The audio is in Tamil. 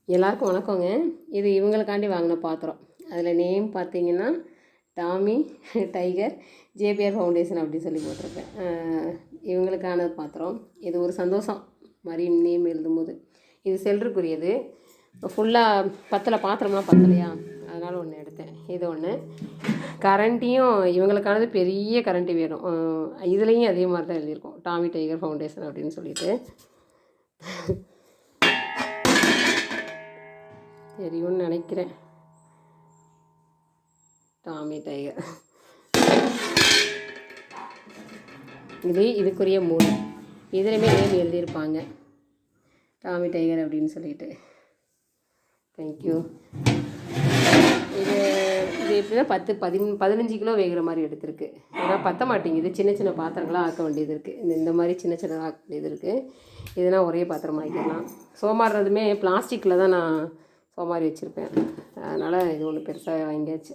எல்லாருக்கும் வணக்கங்க. இது இவங்களுக்காண்டி வாங்கின பாத்திரம். அதில் நேம் பார்த்தீங்கன்னா டாமி டைகர் ஜேபிஆர் ஃபவுண்டேஷன் அப்படின்னு சொல்லி போட்டிருப்பேன். இவங்களுக்கான பாத்திரம். இது ஒரு சந்தோஷம் மாதிரி நேம் எழுதும்போது. இது செல்லுக்குரியது. ஃபுல்லாக பாத்திரம்லாம் பத்தலையா, அதனால் ஒன்று எடுத்தேன். இது ஒன்று. கரண்ட்டியும் இவங்களுக்கானது பெரிய கரண்ட்டி வேணும். இதுலேயும் அதே மாதிரி தான் எழுதியிருக்கோம், டாமி டைகர் ஃபவுண்டேஷன் அப்படின்னு சொல்லிட்டு. தெரியும்னு நினைக்கிறேன். டாமி டைகர் இதுக்குரிய மூணு இதுலையுமே நேம் எழுதியிருப்பாங்க, டாமி டைகர் அப்படின்னு சொல்லிட்டு. தேங்க்யூ. இது எப்படின்னா 15 கிலோ வேகிற மாதிரி எடுத்திருக்கு. ஏன்னா பற்ற மாட்டேங்குது, சின்ன சின்ன பாத்திரங்களாக ஆக்க வேண்டியது இருக்குது. இந்த மாதிரி சின்ன சின்னதாக ஆக்க வேண்டியது இருக்குது. இதுனா ஒரே பாத்திரம் ஆக்கிடலாம். சோமாடுறதுமே பிளாஸ்டிக்கில் தான் நான் சோமாரி வச்சுருப்பேன். அதனால் இது ஒன்று பெருசாக வாங்கியாச்சு.